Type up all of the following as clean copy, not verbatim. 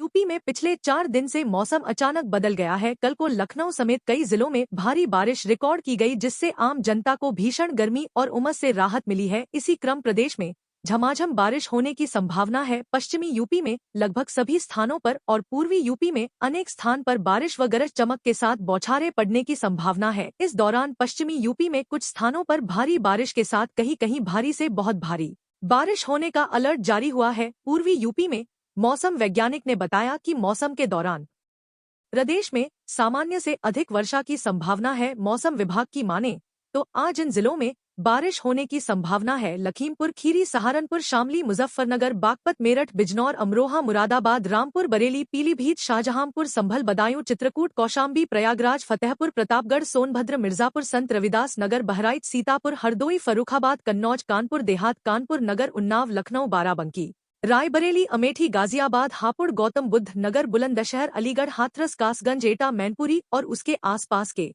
UP में पिछले 4 दिन से मौसम अचानक बदल गया है। कल को लखनऊ समेत कई जिलों में भारी बारिश रिकॉर्ड की गई, जिससे आम जनता को भीषण गर्मी और उमस से राहत मिली है। इसी क्रम प्रदेश में झमाझम बारिश होने की संभावना है। पश्चिमी यूपी में लगभग सभी स्थानों पर और पूर्वी यूपी में अनेक स्थान पर बारिश व गरज चमक के साथ बौछारें पड़ने की संभावना है। इस दौरान पश्चिमी यूपी में कुछ स्थानों पर भारी बारिश के साथ कहीं कहीं भारी से बहुत भारी बारिश होने का अलर्ट जारी हुआ है। पूर्वी यूपी में मौसम वैज्ञानिक ने बताया कि मौसम के दौरान प्रदेश में सामान्य से अधिक वर्षा की संभावना है। मौसम विभाग की माने तो आज इन जिलों में बारिश होने की संभावना है। लखीमपुर खीरी, सहारनपुर, शामली, मुजफ्फरनगर, बागपत, मेरठ, बिजनौर, अमरोहा, मुरादाबाद, रामपुर, बरेली, पीलीभीत, शाहजहांपुर, संभल, बदायूं, चित्रकूट, कौशाम्बी, प्रयागराज, फतेहपुर, प्रतापगढ़, सोनभद्र, मिर्जापुर, संत रविदास नगर, बहराइच, सीतापुर, हरदोई, फर्रुखाबाद, कन्नौज, कानपुर देहात, कानपुर नगर, उन्नाव, लखनऊ, बाराबंकी, रायबरेली, अमेठी, गाजियाबाद, हापुड़, गौतम बुद्ध नगर, बुलंदशहर, अलीगढ़, हाथरस, कासगंज, एटा, मैनपुरी और उसके आसपास के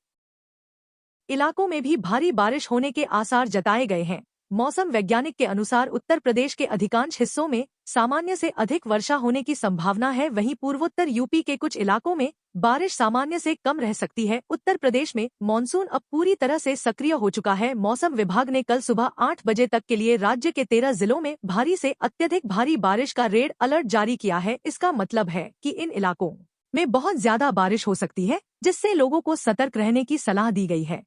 इलाकों में भी भारी बारिश होने के आसार जताए गए हैं। मौसम वैज्ञानिक के अनुसार उत्तर प्रदेश के अधिकांश हिस्सों में सामान्य से अधिक वर्षा होने की संभावना है। वहीं पूर्वोत्तर यूपी के कुछ इलाकों में बारिश सामान्य से कम रह सकती है। उत्तर प्रदेश में मानसून अब पूरी तरह से सक्रिय हो चुका है। मौसम विभाग ने कल सुबह 8 बजे तक के लिए राज्य के 13 जिलों में भारी से अत्यधिक भारी बारिश का रेड अलर्ट जारी किया है। इसका मतलब है कि इन इलाकों में बहुत ज्यादा बारिश हो सकती है, जिससे लोगों को सतर्क रहने की सलाह दी गई है।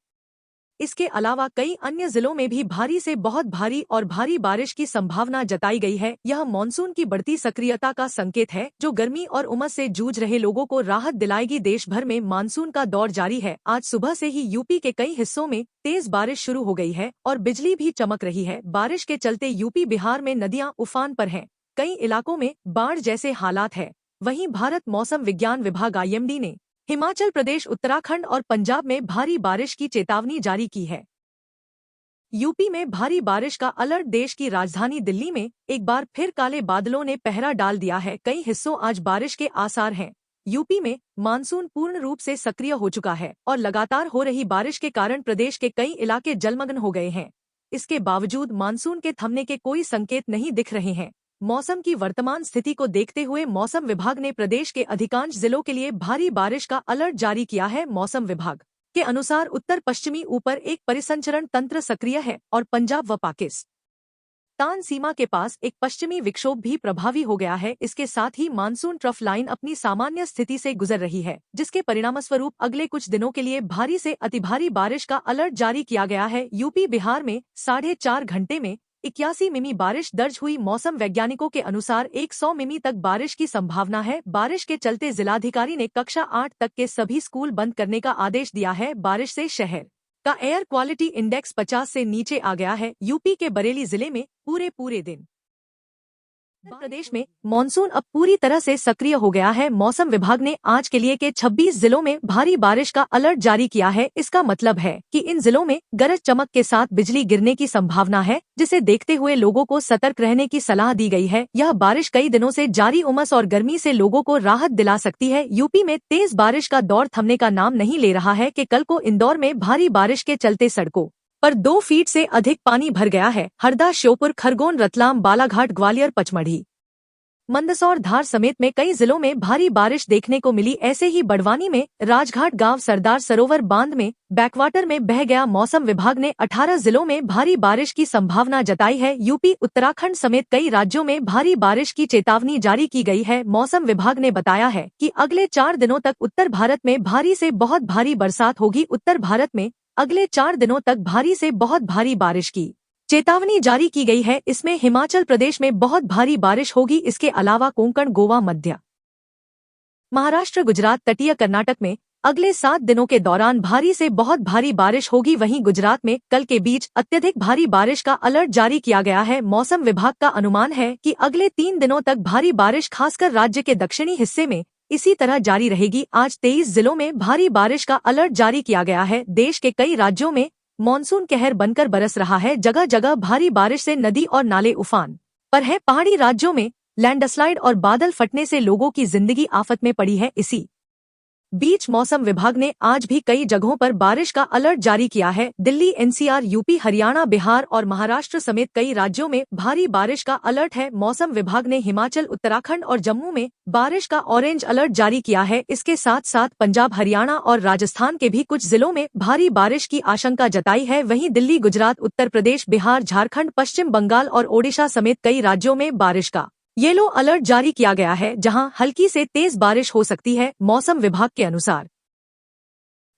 इसके अलावा कई अन्य जिलों में भी भारी से बहुत भारी और भारी बारिश की संभावना जताई गई है। यह मानसून की बढ़ती सक्रियता का संकेत है, जो गर्मी और उमस से जूझ रहे लोगों को राहत दिलाएगी। देश भर में मानसून का दौर जारी है। आज सुबह से ही यूपी के कई हिस्सों में तेज बारिश शुरू हो गई है और बिजली भी चमक रही है। बारिश के चलते यूपी बिहार में नदियां उफान पर हैं। कई इलाकों में बाढ़ जैसे हालात है। वहीं भारत मौसम विज्ञान विभाग IMD ने हिमाचल प्रदेश, उत्तराखंड और पंजाब में भारी बारिश की चेतावनी जारी की है। यूपी में भारी बारिश का अलर्ट। देश की राजधानी दिल्ली में एक बार फिर काले बादलों ने पहरा डाल दिया है। कई हिस्सों आज बारिश के आसार हैं। यूपी में मानसून पूर्ण रूप से सक्रिय हो चुका है और लगातार हो रही बारिश के कारण प्रदेश के कई इलाके जलमग्न हो गए हैं। इसके बावजूद मानसून के थमने के कोई संकेत नहीं दिख रहे हैं। मौसम की वर्तमान स्थिति को देखते हुए मौसम विभाग ने प्रदेश के अधिकांश जिलों के लिए भारी बारिश का अलर्ट जारी किया है। मौसम विभाग के अनुसार उत्तर पश्चिमी ऊपर एक परिसंचरण तंत्र सक्रिय है और पंजाब व पाकिस्तान सीमा के पास एक पश्चिमी विक्षोभ भी प्रभावी हो गया है। इसके साथ ही मानसून ट्रफ लाइन अपनी सामान्य स्थिति से गुजर रही है, जिसके परिणामस्वरूप अगले कुछ दिनों के लिए भारी से अतिभारी बारिश का अलर्ट जारी किया गया है। यूपी बिहार में 4.5 घंटे में 81 मिमी बारिश दर्ज हुई। मौसम वैज्ञानिकों के अनुसार 100 मिमी तक बारिश की संभावना है। बारिश के चलते जिलाधिकारी ने कक्षा 8 तक के सभी स्कूल बंद करने का आदेश दिया है। बारिश से शहर का एयर क्वालिटी इंडेक्स 50 से नीचे आ गया है। यूपी के बरेली जिले में पूरे दिन उत्तर प्रदेश में मानसून अब पूरी तरह से सक्रिय हो गया है। मौसम विभाग ने आज के लिए के 26 जिलों में भारी बारिश का अलर्ट जारी किया है। इसका मतलब है कि इन जिलों में गरज चमक के साथ बिजली गिरने की संभावना है, जिसे देखते हुए लोगों को सतर्क रहने की सलाह दी गई है। यह बारिश कई दिनों से जारी उमस और गर्मी से लोगों को राहत दिला सकती है। यूपी में तेज बारिश का दौर थमने का नाम नहीं ले रहा है कि कल को इंदौर में भारी बारिश के चलते सड़कों पर 2 फीट से अधिक पानी भर गया है। हरदा, श्योपुर, खरगोन, रतलाम, बालाघाट, ग्वालियर, पचमढ़ी, मंदसौर, धार समेत में कई जिलों में भारी बारिश देखने को मिली। ऐसे ही बड़वानी में राजघाट गांव, सरदार सरोवर बांध में बैकवाटर में बह गया। मौसम विभाग ने 18 जिलों में भारी बारिश की संभावना जताई है। यूपी, उत्तराखंड समेत कई राज्यों में भारी बारिश की चेतावनी जारी की गई है। मौसम विभाग ने बताया है कि अगले 4 दिनों तक उत्तर भारत में भारी से बहुत भारी बरसात होगी। उत्तर भारत में अगले 4 दिनों तक भारी से बहुत भारी बारिश की चेतावनी जारी की गई है। इसमें हिमाचल प्रदेश में बहुत भारी बारिश होगी। इसके अलावा कोंकण, गोवा, मध्य महाराष्ट्र, गुजरात, तटीय कर्नाटक में अगले 7 दिनों के दौरान भारी से बहुत भारी बारिश होगी। वहीं गुजरात में कल के बीच अत्यधिक भारी बारिश का अलर्ट जारी किया गया है। मौसम विभाग का अनुमान है कि अगले 3 दिनों तक भारी बारिश खासकर राज्य के दक्षिणी हिस्से में इसी तरह जारी रहेगी। आज 23 जिलों में भारी बारिश का अलर्ट जारी किया गया है। देश के कई राज्यों में मॉनसून कहर बनकर बरस रहा है। जगह जगह भारी बारिश से नदी और नाले उफान पर है। पहाड़ी राज्यों में लैंडस्लाइड और बादल फटने से लोगों की जिंदगी आफत में पड़ी है। इसी बीच मौसम विभाग ने आज भी कई जगहों पर बारिश का अलर्ट जारी किया है। दिल्ली, एनसीआर, यूपी, हरियाणा, बिहार और महाराष्ट्र समेत कई राज्यों में भारी बारिश का अलर्ट है। मौसम विभाग ने हिमाचल, उत्तराखंड और जम्मू में बारिश का ऑरेंज अलर्ट जारी किया है। इसके साथ साथ पंजाब, हरियाणा और राजस्थान के भी कुछ जिलों में भारी बारिश की आशंका जताई है। वहीं दिल्ली, गुजरात, उत्तर प्रदेश, बिहार, झारखंड, पश्चिम बंगाल और ओडिशा समेत कई राज्यों में बारिश का येलो अलर्ट जारी किया गया है, जहां हल्की से तेज बारिश हो सकती है। मौसम विभाग के अनुसार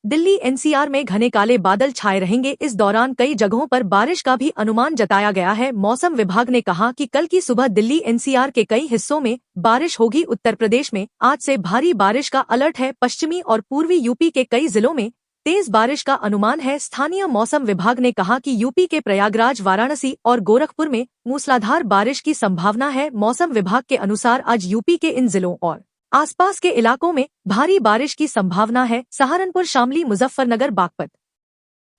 दिल्ली, एनसीआर में घने काले बादल छाए रहेंगे। इस दौरान कई जगहों पर बारिश का भी अनुमान जताया गया है। मौसम विभाग ने कहा कि कल की सुबह दिल्ली, एनसीआर के कई हिस्सों में बारिश होगी। उत्तर प्रदेश में आज से भारी बारिश का अलर्ट है। पश्चिमी और पूर्वी यूपी के कई जिलों में तेज बारिश का अनुमान है। स्थानीय मौसम विभाग ने कहा कि यूपी के प्रयागराज, वाराणसी और गोरखपुर में मूसलाधार बारिश की संभावना है। मौसम विभाग के अनुसार आज यूपी के इन जिलों और आसपास के इलाकों में भारी बारिश की संभावना है। सहारनपुर, शामली, मुजफ्फरनगर, बागपत,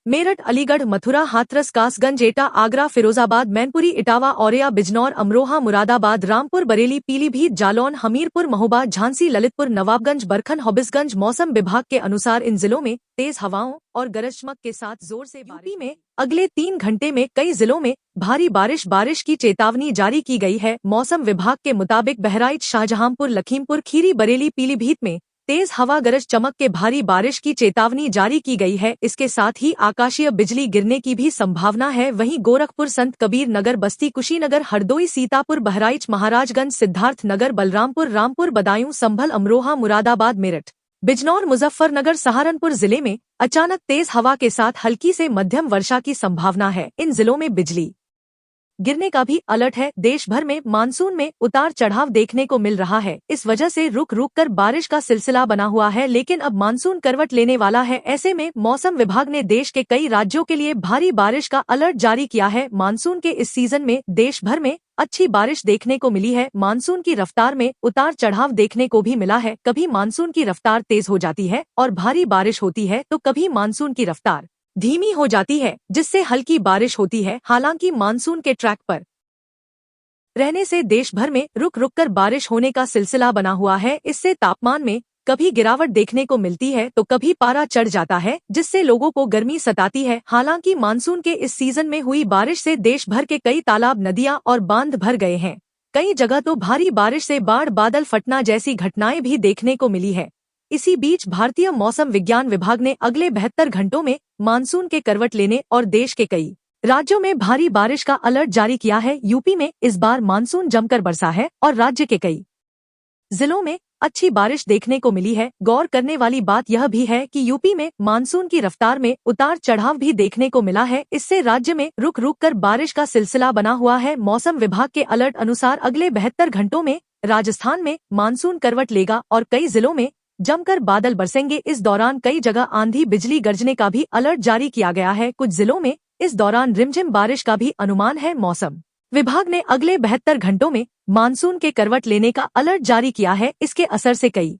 मेरठ, अलीगढ़, मथुरा, हाथरस, कासगंज, एटा, आगरा, फिरोजाबाद, मैनपुरी, इटावा, औरैया, बिजनौर, अमरोहा, मुरादाबाद, रामपुर, बरेली, पीलीभीत, जालौन, हमीरपुर, महोबा, झांसी, ललितपुर, नवाबगंज, बरखन, हबिसगंज। मौसम विभाग के अनुसार इन जिलों में तेज हवाओं और गरज चमक के साथ जोर से यूपी में अगले 3 घंटे में कई जिलों में भारी बारिश की चेतावनी जारी की गई है। मौसम विभाग के मुताबिक बहराइच, शाहजहांपुर, लखीमपुर खीरी, बरेली, पीलीभीत में तेज हवा, गरज चमक के भारी बारिश की चेतावनी जारी की गई है। इसके साथ ही आकाशीय बिजली गिरने की भी संभावना है। वहीं गोरखपुर, संत कबीर नगर, बस्ती, कुशीनगर, हरदोई, सीतापुर, बहराइच, महाराजगंज, सिद्धार्थ नगर, बलरामपुर, रामपुर, बदायूं, संभल, अमरोहा, मुरादाबाद, मेरठ, बिजनौर, मुजफ्फरनगर, सहारनपुर जिले में अचानक तेज हवा के साथ हल्की से मध्यम वर्षा की संभावना है। इन जिलों में बिजली गिरने का भी अलर्ट है। देश भर में मानसून में उतार चढ़ाव देखने को मिल रहा है। इस वजह से रुक रुक कर बारिश का सिलसिला बना हुआ है, लेकिन अब मानसून करवट लेने वाला है। ऐसे में मौसम विभाग ने देश के कई राज्यों के लिए भारी बारिश का अलर्ट जारी किया है। मानसून के इस सीजन में देश भर में अच्छी बारिश देखने को मिली है। मानसून की रफ्तार में उतार चढ़ाव देखने को भी मिला है। कभी मानसून की रफ्तार तेज हो जाती है और भारी बारिश होती है, तो कभी मानसून की रफ्तार धीमी हो जाती है, जिससे हल्की बारिश होती है। हालांकि मानसून के ट्रैक पर रहने से देश भर में रुक रुक कर बारिश होने का सिलसिला बना हुआ है। इससे तापमान में कभी गिरावट देखने को मिलती है तो कभी पारा चढ़ जाता है, जिससे लोगों को गर्मी सताती है। हालांकि मानसून के इस सीजन में हुई बारिश से देश भर के कई तालाब, नदियां और बांध भर गए हैं। कई जगह तो भारी बारिश से बाढ़, बादल फटना जैसी घटनाएं भी देखने को मिली है। इसी बीच भारतीय मौसम विज्ञान विभाग ने अगले 72 घंटों में मानसून के करवट लेने और देश के कई राज्यों में भारी बारिश का अलर्ट जारी किया है। यूपी में इस बार मानसून जमकर बरसा है और राज्य के कई जिलों में अच्छी बारिश देखने को मिली है। गौर करने वाली बात यह भी है कि यूपी में मानसून की रफ्तार में उतार चढ़ाव भी देखने को मिला है। इससे राज्य में रुक रुक कर बारिश का सिलसिला बना हुआ है। मौसम विभाग के अलर्ट अनुसार अगले 72 घंटों में राजस्थान में मानसून करवट लेगा और कई जिलों में जमकर बादल बरसेंगे। इस दौरान कई जगह आंधी, बिजली गरजने का भी अलर्ट जारी किया गया है। कुछ जिलों में इस दौरान रिमझिम बारिश का भी अनुमान है। मौसम विभाग ने अगले 72 घंटों में मानसून के करवट लेने का अलर्ट जारी किया है। इसके असर से कई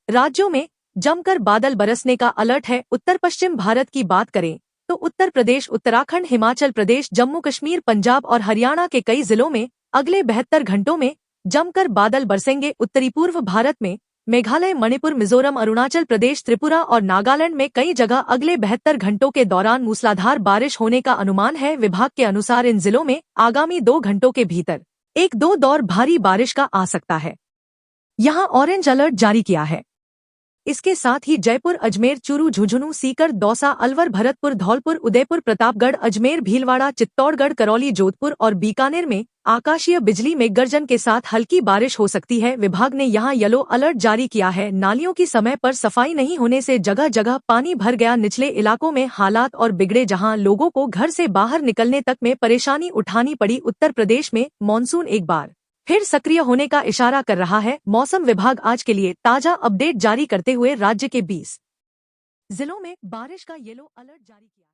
राज्यों में जमकर बादल बरसने का अलर्ट है। उत्तर पश्चिम भारत की बात करें तो उत्तर प्रदेश, उत्तराखंड, हिमाचल प्रदेश, जम्मू कश्मीर, पंजाब और हरियाणा के कई जिलों में अगले 72 घंटों में जमकर बादल बरसेंगे। उत्तरी पूर्व भारत में मेघालय, मणिपुर, मिजोरम, अरुणाचल प्रदेश, त्रिपुरा और नागालैंड में कई जगह अगले 72 घंटों के दौरान मूसलाधार बारिश होने का अनुमान है। विभाग के अनुसार इन जिलों में आगामी 2 घंटों के भीतर 1-2 दौर भारी बारिश का आ सकता है। यहाँ ऑरेंज अलर्ट जारी किया है। इसके साथ ही जयपुर, अजमेर, चूरू, झुंझुनू, सीकर, दौसा, अलवर, भरतपुर, धौलपुर, उदयपुर, प्रतापगढ़, अजमेर, भीलवाड़ा, चित्तौड़गढ़, करौली, जोधपुर और बीकानेर में आकाशीय बिजली में गर्जन के साथ हल्की बारिश हो सकती है। विभाग ने यहां येलो अलर्ट जारी किया है। नालियों की समय पर सफाई नहीं होने से जगह जगह पानी भर गया। निचले इलाकों में हालात और बिगड़े, जहां लोगों को घर से बाहर निकलने तक में परेशानी उठानी पड़ी। उत्तर प्रदेश में मानसून एक बार फिर सक्रिय होने का इशारा कर रहा है। मौसम विभाग आज के लिए ताजा अपडेट जारी करते हुए राज्य के 20 जिलों में बारिश का येलो अलर्ट जारी किया।